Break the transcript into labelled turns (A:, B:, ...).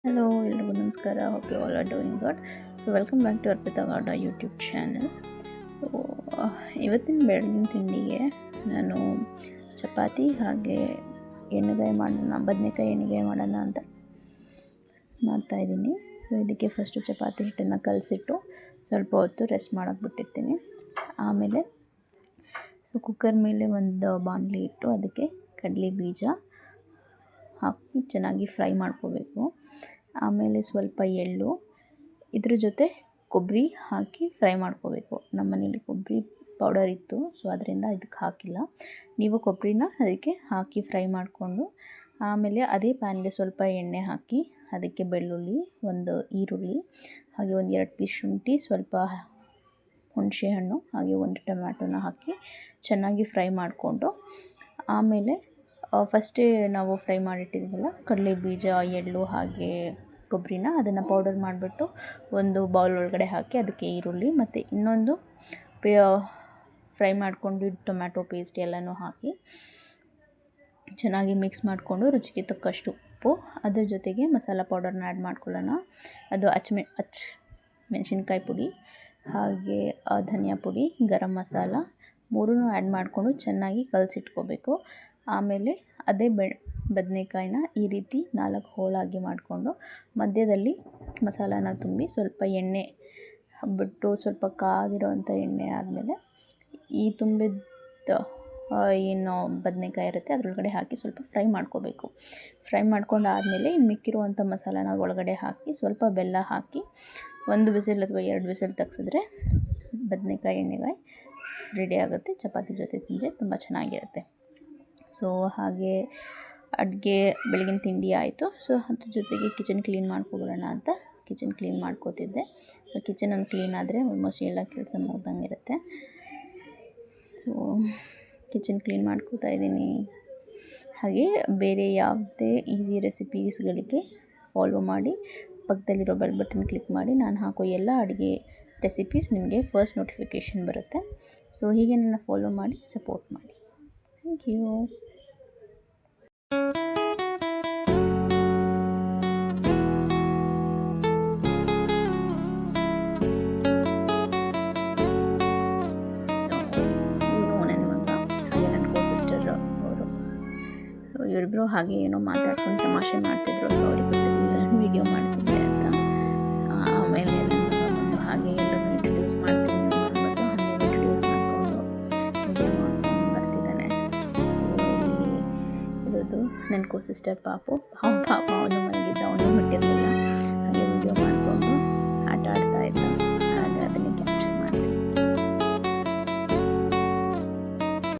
A: Hello, ಎಲ್ರಿಗೂ ನಮಸ್ಕಾರ. Hope you all are doing good. So welcome back to Arpita Gowda YouTube channel. So ಇವತ್ತಿನ ಬೆಳಗಿನ ತಿಂಡಿಗೆ ನಾನು ಚಪಾತಿ ಹಾಗೆ ಎಣ್ಣೆಗಾಯಿ ಮಾಡೋಣ, ಬದನೆಕಾಯಿ ಎಣ್ಣೆಗಾಯಿ ಮಾಡೋಣ ಅಂತ ಮಾಡ್ತಾಯಿದ್ದೀನಿ. ಸೊ ಇದಕ್ಕೆ ಫಸ್ಟು ಚಪಾತಿ ಹಿಟ್ಟನ್ನು ಕಲಸಿಟ್ಟು ಸ್ವಲ್ಪ ಹೊತ್ತು ರೆಸ್ಟ್ ಮಾಡೋಕ್ಕೆ ಬಿಟ್ಟಿರ್ತೀನಿ. ಆಮೇಲೆ ಕುಕ್ಕರ್ ಮೇಲೆ ಒಂದು ಬಾಣಲಿ ಇಟ್ಟು ಅದಕ್ಕೆ ಕಡಲೆ ಬೀಜ ಹಾಕಿ ಚೆನ್ನಾಗಿ ಫ್ರೈ ಮಾಡ್ಕೋಬೇಕು. ಆಮೇಲೆ ಸ್ವಲ್ಪ ಎಳ್ಳು, ಇದ್ರ ಜೊತೆ ಕೊಬ್ಬರಿ ಹಾಕಿ ಫ್ರೈ ಮಾಡ್ಕೋಬೇಕು. ನಮ್ಮ ಮನೇಲಿ ಕೊಬ್ಬರಿ ಪೌಡರ್ ಇತ್ತು, ಸೊ ಅದರಿಂದ ಇದಕ್ಕೆ ಹಾಕಿಲ್ಲ. ನೀವು ಕೊಬ್ಬರಿನ ಅದಕ್ಕೆ ಹಾಕಿ ಫ್ರೈ ಮಾಡಿಕೊಂಡು ಆಮೇಲೆ ಅದೇ ಪ್ಯಾನ್ಗೆ ಸ್ವಲ್ಪ ಎಣ್ಣೆ ಹಾಕಿ ಅದಕ್ಕೆ ಬೆಳ್ಳುಳ್ಳಿ, ಒಂದು ಈರುಳ್ಳಿ ಹಾಗೆ ಒಂದು 2 ಪೀಸ್ ಶುಂಠಿ, ಸ್ವಲ್ಪ ಹುಣಸೆ ಹಣ್ಣು ಹಾಗೆ ಒಂದು ಟೊಮ್ಯಾಟೊನ ಹಾಕಿ ಚೆನ್ನಾಗಿ ಫ್ರೈ ಮಾಡಿಕೊಂಡು ಆಮೇಲೆ ಫಸ್ಟೇ ನಾವು ಫ್ರೈ ಮಾಡಿಟ್ಟಿದ್ವಲ್ಲ ಕಡಲೆ ಬೀಜ, ಎಳ್ಳು ಹಾಗೆ ಕೊಬ್ಬರಿನ ಅದನ್ನು ಪೌಡರ್ ಮಾಡಿಬಿಟ್ಟು ಒಂದು ಬೌಲ್ ಒಳಗಡೆ ಹಾಕಿ ಅದಕ್ಕೆ ಈರುಳ್ಳಿ ಮತ್ತು ಇನ್ನೊಂದು ಫ್ರೈ ಮಾಡಿಕೊಂಡು ಟೊಮ್ಯಾಟೊ ಪೇಸ್ಟ್ ಎಲ್ಲನೂ ಹಾಕಿ ಚೆನ್ನಾಗಿ ಮಿಕ್ಸ್ ಮಾಡಿಕೊಂಡು ರುಚಿಗೆ ತಕ್ಕಷ್ಟು ಉಪ್ಪು, ಅದ್ರ ಜೊತೆಗೆ ಮಸಾಲ ಪೌಡರ್ನ ಆ್ಯಡ್ ಮಾಡ್ಕೊಳ್ಳೋಣ. ಅದು ಮೆಣಸಿನ್ಕಾಯಿ ಪುಡಿ ಹಾಗೆ ಧನಿಯಾ ಪುಡಿ, ಗರಂ ಮಸಾಲ ಮೂರನ್ನೂ ಆ್ಯಡ್ ಮಾಡಿಕೊಂಡು ಚೆನ್ನಾಗಿ ಕಲಸಿಟ್ಕೋಬೇಕು. ಆಮೇಲೆ ಅದೇ ಬದನೆಕಾಯಿನ ಈ ರೀತಿ 4 ಹೋಳಾಗಿ ಮಾಡಿಕೊಂಡು ಮಧ್ಯದಲ್ಲಿ ಮಸಾಲಾನ ತುಂಬಿ ಸ್ವಲ್ಪ ಎಣ್ಣೆ ಬಿಟ್ಟು ಸ್ವಲ್ಪ ಕಾದಿರೋವಂಥ ಎಣ್ಣೆ ಆದಮೇಲೆ ಈ ತುಂಬಿದ ಏನು ಬದನೆಕಾಯಿ ಇರುತ್ತೆ ಅದರೊಳಗಡೆ ಹಾಕಿ ಸ್ವಲ್ಪ ಫ್ರೈ ಮಾಡ್ಕೋಬೇಕು. ಫ್ರೈ ಮಾಡ್ಕೊಂಡು ಆದಮೇಲೆ ಇನ್ನು ಮಿಕ್ಕಿರುವಂಥ ಮಸಾಲಾನ ಒಳಗಡೆ ಹಾಕಿ ಸ್ವಲ್ಪ ಬೆಲ್ಲ ಹಾಕಿ 1 ವಿಸಿಲ್ ಅಥವಾ 2 ವಿಸಿಲ್ ತೆಗ್ಸಿದ್ರೆ ಬದನೆಕಾಯಿ ಎಣ್ಣೆಗಾಯಿ ರೆಡಿ ಆಗುತ್ತೆ. ಚಪಾತಿ ಜೊತೆ ತಿಂದರೆ ತುಂಬ ಚೆನ್ನಾಗಿರುತ್ತೆ. ಸೊ ಹಾಗೆ ಅಡುಗೆ ಬೆಳಗಿನ ತಿಂಡಿ ಆಯಿತು. ಸೊ ಅದ್ರ ಜೊತೆಗೆ ಕಿಚನ್ ಕ್ಲೀನ್ ಮಾಡ್ಕೊಬಿಡೋಣ ಅಂತ ಕಿಚನ್ ಕ್ಲೀನ್ ಮಾಡ್ಕೋತಿದ್ದೆ. ಸೊ ಕಿಚನ್ ಒಂದು ಕ್ಲೀನ್ ಆದರೆ ಆಲ್ಮೋಸ್ಟ್ ಎಲ್ಲ ಕೆಲಸ ಮುಗ್ದಂಗೆ ಇರುತ್ತೆ. ಸೊ ಕಿಚನ್ ಕ್ಲೀನ್ ಮಾಡ್ಕೋತಾ ಇದ್ದೀನಿ. ಹಾಗೆ ಬೇರೆ ಯಾವುದೇ ಈಸಿ ರೆಸಿಪೀಸ್ಗಳಿಗೆ ಫಾಲೋ ಮಾಡಿ ಪಕ್ಕದಲ್ಲಿರೋ ಬೆಲ್ ಬಟನ್ ಕ್ಲಿಕ್ ಮಾಡಿ ನಾನು ಹಾಕೋ ಎಲ್ಲ ಅಡುಗೆ ರೆಸಿಪೀಸ್ ನಿಮಗೆ ಫಸ್ಟ್ ನೋಟಿಫಿಕೇಷನ್ ಬರುತ್ತೆ. ಸೊ ಹೀಗೆ ನನ್ನ ಫಾಲೋ ಮಾಡಿ ಸಪೋರ್ಟ್ ಮಾಡಿ. Thank you. ಇವರಿಬ್ಬರು ಹಾಗೆ ಏನೋ ಮಾತಾಡ್ಕೊಂಡು ತಮಾಷೆ ಮಾಡ್ತಿದ್ರು. ಸೊ ಅವ್ರಿಗೆ ಗೊತ್ತಿರಲಿಲ್ಲ ನಾನು ವೀಡಿಯೋ ಮಾಡ್ತಿದ್ದೆ ಅಂತ. ಆಮೇಲೆ ನಾನು ಹಾಗೆ ಎಲ್ಲರೂ ಇಂಟ್ರಡ್ಯೂಸ್ ಮಾಡ್ತೀನಿ ಅಂದ್ಬಿಟ್ಟು ಹಾಗೆ ಇಂಟ್ರಡ್ಯೂಸ್ ಮಾಡಿಕೊಂಡು ವೀಡಿಯೋ ಮಾಡ್ಕೊಂಡು ಬರ್ತಿದ್ದಾನೆ. ಇಲ್ಲಿ ಇರೋದು ನನ್ನ ಸಿಸ್ಟರ್ ಪಾಪು. ಅವನು ಮಲಗಿದ್ದ, ಅವನು ಬಿಟ್ಟಿರಲಿಲ್ಲ.